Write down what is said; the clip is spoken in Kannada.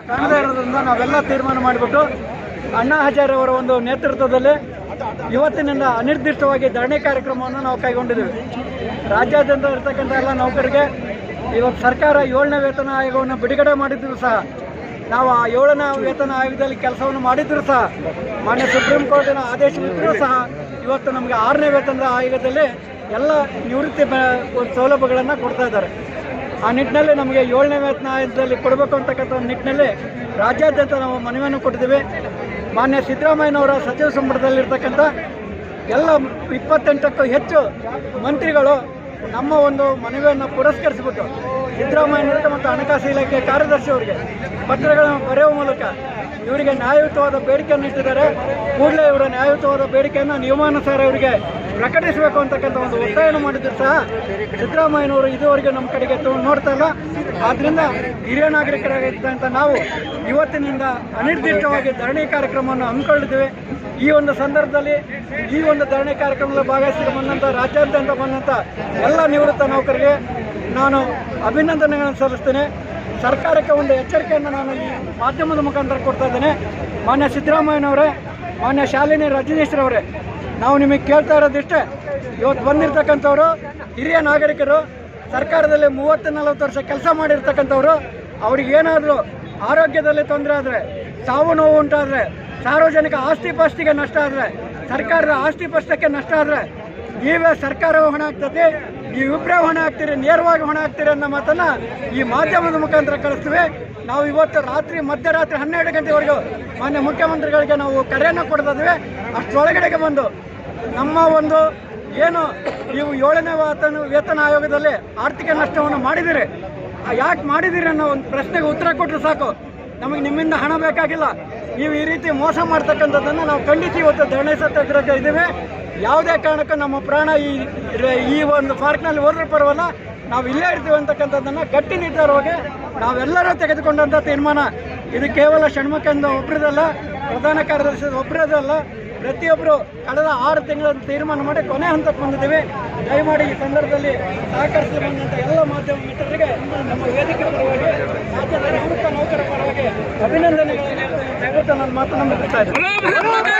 ಕಾಣದೇ ಇರೋದ್ರಿಂದ ನಾವೆಲ್ಲ ತೀರ್ಮಾನ ಮಾಡಿಬಿಟ್ಟು ಅಣ್ಣಾ ಹಜಾರೆ ಅವರ ಒಂದು ನೇತೃತ್ವದಲ್ಲಿ ಇವತ್ತಿನಿಂದ ಅನಿರ್ದಿಷ್ಟವಾಗಿ ಧರಣಿ ಕಾರ್ಯಕ್ರಮವನ್ನು ನಾವು ಕೈಗೊಂಡಿದ್ದೀವಿ. ರಾಜ್ಯಾದ್ಯಂತ ಇರ್ತಕ್ಕಂಥ ಎಲ್ಲ ನೌಕರರಿಗೆ ಇವತ್ತು ಸರ್ಕಾರ 7ನೇ ವೇತನ ಆಯೋಗವನ್ನು ಬಿಡುಗಡೆ ಮಾಡಿದ್ರು ಸಹ ನಾವು ಆ 7ನೇ ವೇತನ ಆಯೋಗದಲ್ಲಿ ಕೆಲಸವನ್ನು ಮಾಡಿದ್ರು ಸಹ ಮಾನ್ಯ ಸುಪ್ರೀಂ ಕೋರ್ಟಿನ ಆದೇಶವಿದ್ದರೂ ಸಹ ಇವತ್ತು ನಮಗೆ 6ನೇ ವೇತನದ ಆಯೋಗದಲ್ಲಿ ಎಲ್ಲ ನಿವೃತ್ತಿ ಸೌಲಭ್ಯಗಳನ್ನು ಕೊಡ್ತಾ ಇದ್ದಾರೆ. ಆ ನಿಟ್ಟಿನಲ್ಲಿ ನಮಗೆ 7ನೇ ವೇತನ ಆಯೋಗದಲ್ಲಿ ಕೊಡಬೇಕು ಅಂತಕ್ಕಂಥ ನಿಟ್ಟಿನಲ್ಲಿ ರಾಜ್ಯಾದ್ಯಂತ ನಾವು ಮನವಿಯನ್ನು ಕೊಟ್ಟಿದ್ದೀವಿ. ಮಾನ್ಯ ಸಿದ್ದರಾಮಯ್ಯನವರ ಸಚಿವ ಸಂಪುಟದಲ್ಲಿರ್ತಕ್ಕಂಥ ಎಲ್ಲ 28ಕ್ಕೂ ಹೆಚ್ಚು ಮಂತ್ರಿಗಳು ನಮ್ಮ ಒಂದು ಮನವಿಯನ್ನು ಪುರಸ್ಕರಿಸಿಬಿಟ್ಟು ಸಿದ್ದರಾಮಯ್ಯನವರಿಗೆ ಮತ್ತು ಹಣಕಾಸು ಇಲಾಖೆ ಕಾರ್ಯದರ್ಶಿ ಅವರಿಗೆ ಪತ್ರಗಳನ್ನು ಬರೆಯುವ ಮೂಲಕ ಇವರಿಗೆ ನ್ಯಾಯಯುತವಾದ ಬೇಡಿಕೆಯನ್ನು ಇಟ್ಟಿದ್ದಾರೆ. ಕೂಡಲೇ ಇವರ ನ್ಯಾಯಯುತವಾದ ಬೇಡಿಕೆಯನ್ನು ನಿಯಮಾನುಸಾರ ಇವರಿಗೆ ಪ್ರಕಟಿಸಬೇಕು ಅಂತಕ್ಕಂಥ ಒಂದು ಒತ್ತಾಯವನ್ನು ಮಾಡಿದ್ರು ಸಹ ಸಿದ್ದರಾಮಯ್ಯನವರು ಇದುವರೆಗೆ ನಮ್ಮ ಕಡೆಗೆ ನೋಡ್ತಾ ಇಲ್ಲ. ಆದ್ದರಿಂದ ಹಿರಿಯ ನಾಗರಿಕರಾಗಿದ್ದಂಥ ನಾವು ಇವತ್ತಿನಿಂದ ಅನಿರ್ದಿಷ್ಟವಾಗಿ ಧರಣಿ ಕಾರ್ಯಕ್ರಮವನ್ನು ಹಮ್ಮಿಕೊಂಡಿದ್ದೇವೆ. ಈ ಒಂದು ಸಂದರ್ಭದಲ್ಲಿ ಈ ಒಂದು ಧರಣಿ ಕಾರ್ಯಕ್ರಮದಲ್ಲಿ ಭಾಗವಹಿಸಿ ಬಂದಂಥ ರಾಜ್ಯಾದ್ಯಂತ ಬಂದಂಥ ಎಲ್ಲ ನಿವೃತ್ತ ನೌಕರರಿಗೆ ನಾನು ಅಭಿನಂದನೆಗಳನ್ನು ಸಲ್ಲಿಸ್ತೇನೆ. ಸರ್ಕಾರಕ್ಕೆ ಒಂದು ಎಚ್ಚರಿಕೆಯನ್ನು ನಾನು ಈ ಮಾಧ್ಯಮದ ಮುಖಾಂತರ ಕೊಡ್ತಾ ಇದ್ದೇನೆ. ಮಾನ್ಯ ಸಿದ್ದರಾಮಯ್ಯನವರೇ, ಮಾನ್ಯ ಶಾಲಿನಿ ರಜನೀಶ್ರವರೇ, ನಾವು ನಿಮಗೆ ಕೇಳ್ತಾ ಇರೋದಿಷ್ಟೇ, ಇವತ್ತು ಬಂದಿರತಕ್ಕಂಥವ್ರು ಹಿರಿಯ ನಾಗರಿಕರು, ಸರ್ಕಾರದಲ್ಲಿ 30-40 ವರ್ಷ ಕೆಲಸ ಮಾಡಿರ್ತಕ್ಕಂಥವ್ರು, ಅವ್ರಿಗೇನಾದರೂ ಆರೋಗ್ಯದಲ್ಲಿ ತೊಂದರೆ ಆದರೆ, ಸಾವು ನೋವು ಉಂಟಾದರೆ, ಸಾರ್ವಜನಿಕ ಆಸ್ತಿ ಪಾಸ್ತಿಗೆ ನಷ್ಟ ಆದರೆ, ಸರ್ಕಾರದ ಆಸ್ತಿ ಪಾಸ್ತಿಗೆ ನಷ್ಟ ಆದರೆ ನೀವೇ ಸರ್ಕಾರ ಹೊಣೆ ಆಗ್ತದೆ, ನೀವಿಬ್ಬರೇ ಹೊಣೆ ಆಗ್ತೀರಿ, ನೇರವಾಗಿ ಹೊಣೆ ಆಗ್ತೀರಿ ಅನ್ನೋ ಮಾತನ್ನು ಈ ಮಾಧ್ಯಮದ ಮುಖಾಂತರ ಕಳಿಸ್ತೀವಿ. ನಾವು ಇವತ್ತು ಮಧ್ಯರಾತ್ರಿ 12 ಗಂಟೆವರೆಗೂ ಮಾನ್ಯ ಮುಖ್ಯಮಂತ್ರಿಗಳಿಗೆ ನಾವು ಕರೆಯನ್ನು ಕೊಡ್ತಿದ್ವಿ. ಅಷ್ಟರೊಳಗಡೆಗೆ ಬಂದು ನಮ್ಮ ಒಂದು ಏನು ನೀವು 7ನೇ ವೇತನ ಆಯೋಗದಲ್ಲಿ ಆರ್ಥಿಕ ನಷ್ಟವನ್ನು ಮಾಡಿದ್ದೀರಿ, ಯಾಕೆ ಮಾಡಿದ್ದೀರಿ ಅನ್ನೋ ಒಂದು ಪ್ರಶ್ನೆಗೆ ಉತ್ತರ ಕೊಟ್ಟರೆ ಸಾಕು. ನಮಗೆ ನಿಮ್ಮಿಂದ ಹಣ ಬೇಕಾಗಿಲ್ಲ. ನೀವು ಈ ರೀತಿ ಮೋಸ ಮಾಡ್ತಕ್ಕಂಥದ್ದನ್ನು ನಾವು ಖಂಡಿಸಿ ಇವತ್ತು ಧರಣಿ ಸತ್ಯಾಗ್ರಹ ಇದ್ದೀವಿ. ಯಾವುದೇ ಕಾರಣಕ್ಕೂ ನಮ್ಮ ಪ್ರಾಣ ಈ ಒಂದು ಪಾರ್ಕ್ನಲ್ಲಿ ಹೋದ್ರೂ ಪರವಲ್ಲ, ನಾವು ಇಲ್ಲೇ ಇರ್ತೀವಿ ಅಂತಕ್ಕಂಥದ್ದನ್ನು ಗಟ್ಟಿ ನಿರ್ಧಾರವಾಗಿ ನಾವೆಲ್ಲರೂ ತೆಗೆದುಕೊಂಡಂಥ ತೀರ್ಮಾನ. ಇದು ಕೇವಲ ಷಣ್ಮುಖಂದ ಒಬ್ಬರದಲ್ಲ, ಪ್ರಧಾನ ಕಾರ್ಯದರ್ಶಿ ಒಬ್ಬರದಲ್ಲ, ಪ್ರತಿಯೊಬ್ಬರು ಕಳೆದ 6 ತಿಂಗಳ ತೀರ್ಮಾನ ಮಾಡಿ ಕೊನೆ ಹಂತಕ್ಕೆ ಬಂದಿದ್ದೀವಿ. ದಯಮಾಡಿ ಈ ಸಂದರ್ಭದಲ್ಲಿ ಸಹಕರಿಸಿ ಬಂದಂಥ ಎಲ್ಲ ಮಾಧ್ಯಮ ಮಿತ್ರರಿಗೆ ನಮ್ಮ ವೇದಿಕೆ ಪರವಾಗಿ, ರಾಜ್ಯದ ನಿವೃತ್ತ ನೌಕರ ಪರವಾಗಿ ಅಭಿನಂದನೆಗಳನ್ನು ದಯವಿಟ್ಟು ನನ್ನ ಮಾತನ್ನು ಮುಗಿಸ್ತಾ ಇದ್ದೀನಿ.